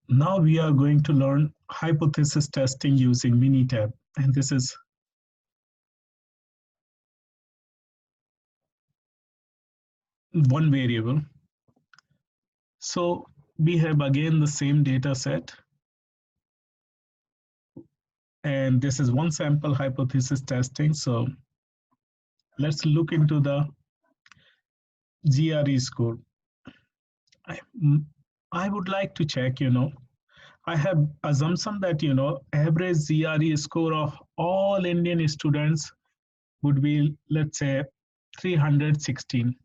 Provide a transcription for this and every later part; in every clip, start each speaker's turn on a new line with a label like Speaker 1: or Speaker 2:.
Speaker 1: Now we are going to learn hypothesis testing using Minitab, and this is one variable. So we have again the same data set, and this is one sample hypothesis testing. So let's look into the GRE score. I would like to check, I have assumption that, average GRE score of all Indian students would be, let's say, 316.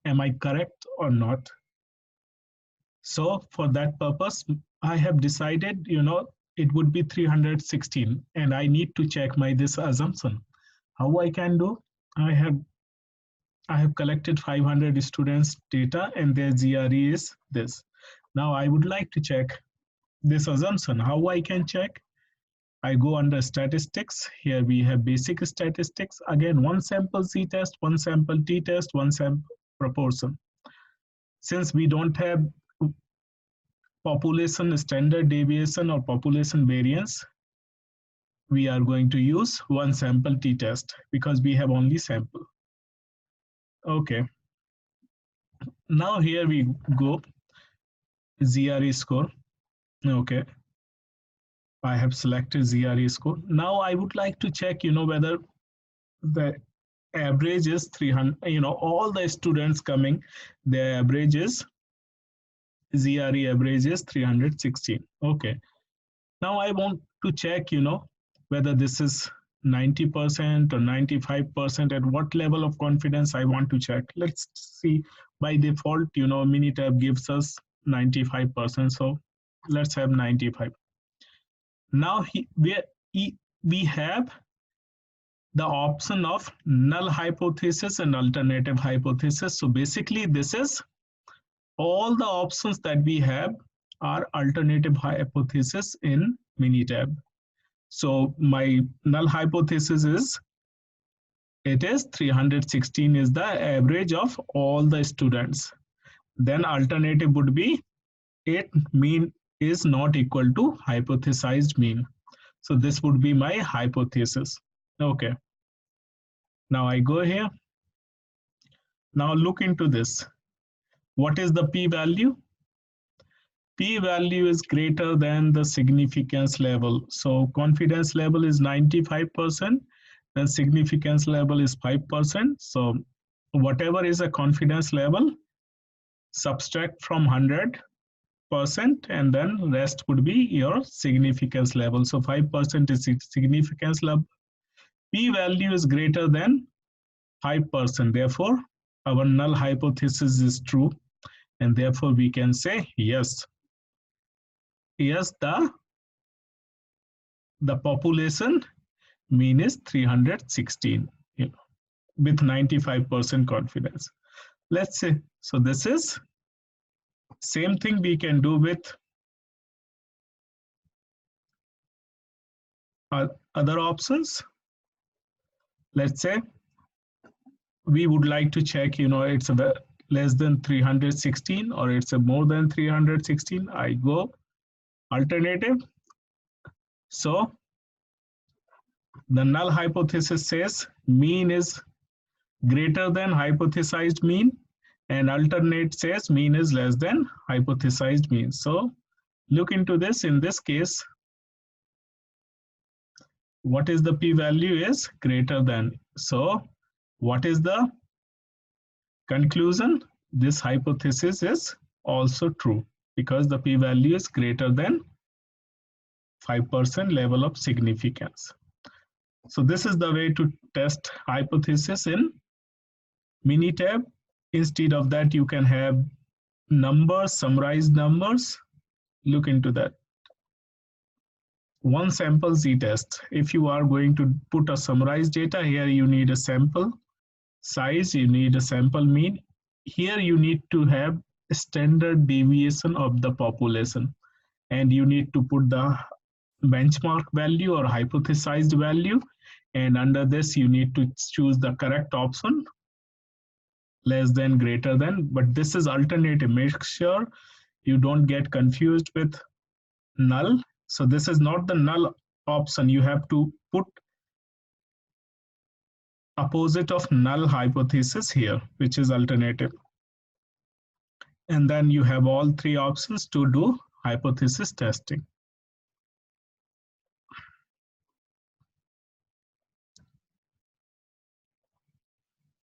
Speaker 1: Am I correct or not? So for that purpose, I have decided, it would be 316, and I need to check my this assumption. How I can do? I have collected 500 students data, and their GRE is this. Now I would like to check this assumption. How I can check? I go under statistics. Here we have basic statistics. Again, one sample z-test, one sample t-test, one sample proportion. Since we don't have population standard deviation or population variance, we are going to use one sample t-test because we have only sample. Okay. Now here we go, GRE score. Okay. I have selected GRE score. Now I would like to check, whether the average is 300, all the students coming, their average is, GRE average is 316. Okay. Now I want to check, whether this is 90% or 95%, at what level of confidence I want to check. Let's see. By default, Minitab gives us 95%. So let's have 95. Now we have the option of null hypothesis and alternative hypothesis. So basically this is all the options that we have are alternative hypothesis in Minitab. So my null hypothesis is, it is 316 is the average of all the students. Then alternative would be 8 mean is not equal to hypothesized mean. So this would be my hypothesis. Okay. Now I go here. Now look into this. What is the p-value? P-value is greater than the significance level. So confidence level is 95%, then significance level is 5%. So whatever is a confidence level, subtract from 100%, and then rest would be your significance level. So 5% is significance level. P-value is greater than 5%. Therefore, our null hypothesis is true, and therefore we can say yes. Yes, the population mean is 316, with 95% confidence. Let's say, so this is same thing we can do with other options. Let's say we would like to check, it's a less than 316 or it's a more than 316. I go alternative. So the null hypothesis says mean is greater than hypothesized mean, and alternate says mean is less than hypothesized mean. So look into this. In this case, what is the p-value is greater than. So what is the conclusion? This hypothesis is also true because the p-value is greater than 5% level of significance. So this is the way to test hypothesis in Minitab. Instead of that, you can have numbers, summarized numbers. Look into that. One sample z-test. If you are going to put a summarized data, here you need a sample size, you need a sample mean. Here you need to have a standard deviation of the population, and you need to put the benchmark value or hypothesized value, and under this you need to choose the correct option, less than, greater than. But this is alternative. Make sure you don't get confused with null. So this is not the null option. You have to put opposite of null hypothesis here, which is alternative. And then you have all three options to do hypothesis testing.